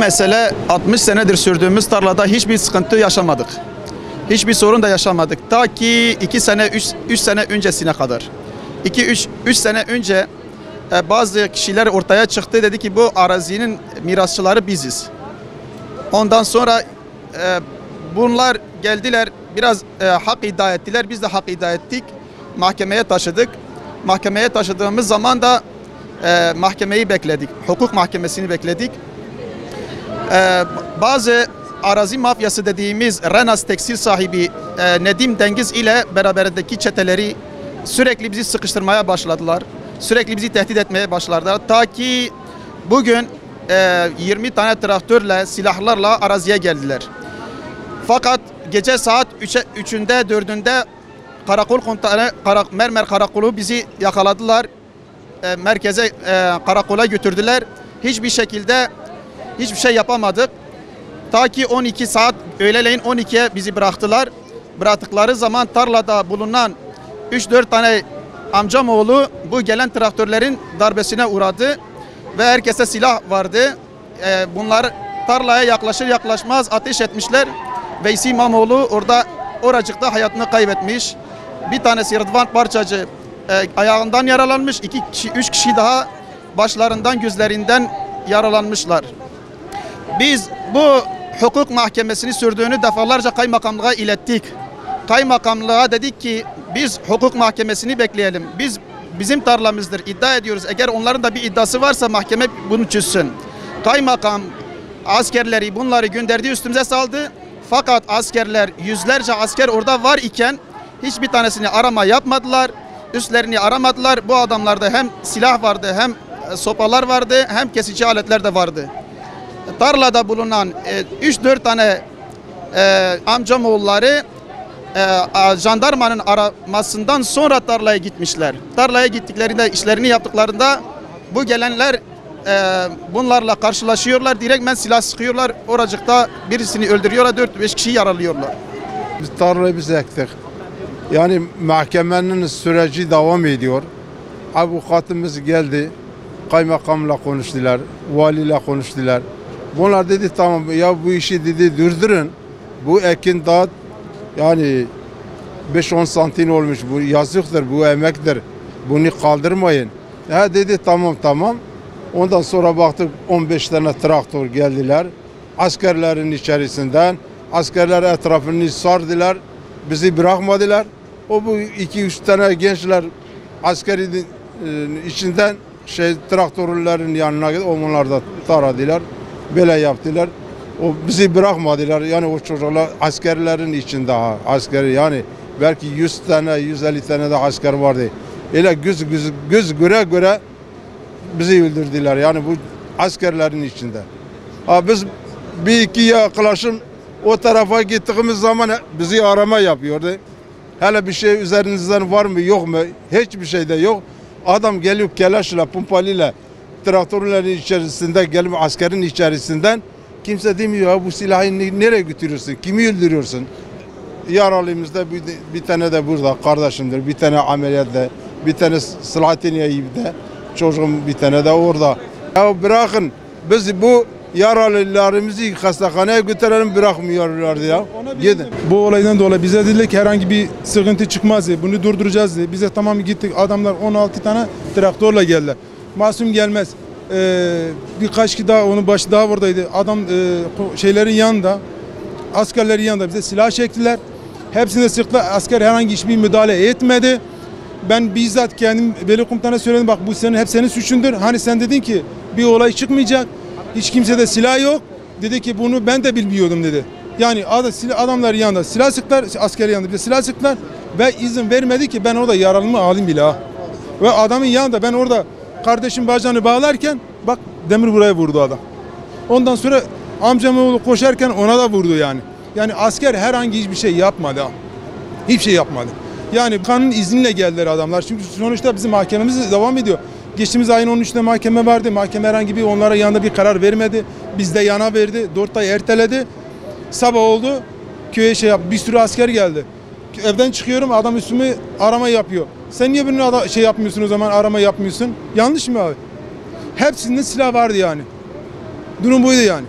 mesele 60 senedir sürdüğümüz tarlada hiçbir sıkıntı yaşamadık. Hiçbir sorun da yaşamadık. Ta ki 2 sene, 3 sene öncesine kadar. 2-3 sene önce bazı kişiler ortaya çıktı, dedi ki bu arazinin mirasçıları biziz. Ondan sonra bunlar geldiler, biraz hak iddia ettiler, biz de hak iddia ettik. Mahkemeye taşıdık. Mahkemeye taşıdığımız zaman da mahkemeyi bekledik. Hukuk mahkemesini bekledik. Bazı arazi mafyası dediğimiz Renas tekstil sahibi Nedim Dengiz ile beraberindeki çeteleri sürekli bizi sıkıştırmaya başladılar. Sürekli bizi tehdit etmeye başladılar. Ta ki bugün 20 tane traktörle, silahlarla araziye geldiler. Fakat gece saat 3'ünde 4'ünde karakol komutanı Mermer Karakolu bizi yakaladılar. Merkeze karakola götürdüler. Hiçbir şekilde hiçbir şey yapamadık. Ta ki 12 saat öğleleyin 12'ye bizi bıraktılar. Bıraktıkları zaman tarlada bulunan 3-4 tane amcamoğlu bu gelen traktörlerin darbesine uğradı ve herkese silah vardı. Bunlar tarlaya yaklaşır yaklaşmaz ateş etmişler. Veysi İmamoğlu oracıkta hayatını kaybetmiş. Bir tanesi Rıdvan Parçacı ayağından yaralanmış. 3 kişi daha başlarından, gözlerinden yaralanmışlar. Biz bu hukuk mahkemesini sürdüğünü defalarca kaymakamlığa ilettik. Kaymakamlığa dedik ki biz hukuk mahkemesini bekleyelim. Bizim tarlamızdır, iddia ediyoruz. Eğer onların da bir iddiası varsa mahkeme bunu çözsün. Kaymakam askerleri bunları gönderdi, üstümüze saldı. Fakat askerler, yüzlerce asker orada var iken hiçbir tanesini arama yapmadılar. Üstlerini aramadılar. Bu adamlarda hem silah vardı, hem sopalar vardı, hem kesici aletler de vardı. Tarlada bulunan 3-4 tane amcamoğulları jandarmanın aramasından sonra tarlaya gitmişler. Tarlaya gittiklerinde, işlerini yaptıklarında bu gelenler bunlarla karşılaşıyorlar. Direktmen silah sıkıyorlar. Oracıkta birisini öldürüyorlar. 4-5 kişiyi yaralıyorlar. Biz tarlayı ektik. Yani mahkemenin süreci devam ediyor. Avukatımız geldi. Kaymakamla konuştular. Valiyle konuştular. Bunlar dedi tamam ya bu işi dedi durdurun. Bu ekin daha yani 5-10 santim olmuş. Bu yazıktır, bu emektir. Bunu kaldırmayın. Ha dedi tamam. Ondan sonra baktık 15 tane traktör geldiler. Askerlerin içerisinden. Askerler etrafını sardılar. Bizi bırakmadılar. O bu 2-3 tane gençler askerin içinden traktörlerin yanına gidip onlar da taradılar. Böyle yaptılar. O bizi bırakmadılar. Yani o çocuklar askerlerin içinde askeri yani belki 100 tane 150 tane de asker vardı. Öyle göz göre bizi öldürdüler. Yani bu askerlerin içinde. Biz bir iki yaklaşım o tarafa gittiğimiz zaman bizi arama yapıyordu. Hele bir şey üzerinizden var mı yok mu? Hiçbir şey de yok. Adam geliyor kelaşla, pompalıyla traktörlerin içerisinde gelip askerin içerisinden kimse demiyor ya bu silahı nereye götürüyorsun? Kimi öldürüyorsun? Yaralımızda bir tane de burada kardeşimdir. Bir tane ameliyatta, bir tane Selahattin Eyyip'de. Çocuğum bir tane de orada. Ya bırakın biz bu yaralılarımızı hastaneye götürelim bırakmıyorlardı ya. Gidin. Bu olaydan dolayı bize dediler ki herhangi bir sıkıntı çıkmaz diye. Bunu durduracağız diye. Bize tamam gittik. Adamlar 16 tane traktörle geldiler. Masum gelmez. Birkaç kişi daha onun başı daha buradaydı. Adam şeylerin yanında, askerlerin yanında bize silah çektiler. Hepsine sıktılar. Asker herhangi hiçbir müdahale etmedi. Ben bizzat kendim veli komutana söyledim. Bak bu hep senin suçundur. Hani sen dedin ki bir olay çıkmayacak. Hiç kimsede silah yok. Dedi ki bunu ben de bilmiyordum dedi. Yani adamlar yanında silah sıktılar. Asker yanında bize silah sıktılar. Ve izin vermedi ki ben orada yaralımı alayım bile ha. Ve adamın yanında ben orada kardeşim bacağını bağlarken bak demir buraya vurdu adam. Ondan sonra amcamoğlu koşarken ona da vurdu yani. Yani asker herhangi hiçbir şey yapmadı ha. Hiçbir şey yapmadı. Yani kanun izniyle geldiler adamlar. Çünkü sonuçta bizim mahkememiz devam ediyor. Geçtiğimiz ayın 13'ünde mahkeme vardı. Mahkeme herhangi bir onlara yanında bir karar vermedi. Bizde yana verdi. 4 ay erteledi. Sabah oldu. Köye bir sürü asker geldi. Evden çıkıyorum adam üstüme arama yapıyor. Sen niye bunu yapmıyorsun o zaman arama yapmıyorsun? Yanlış mı abi? Hepsinde silah vardı yani. Durum buydu yani.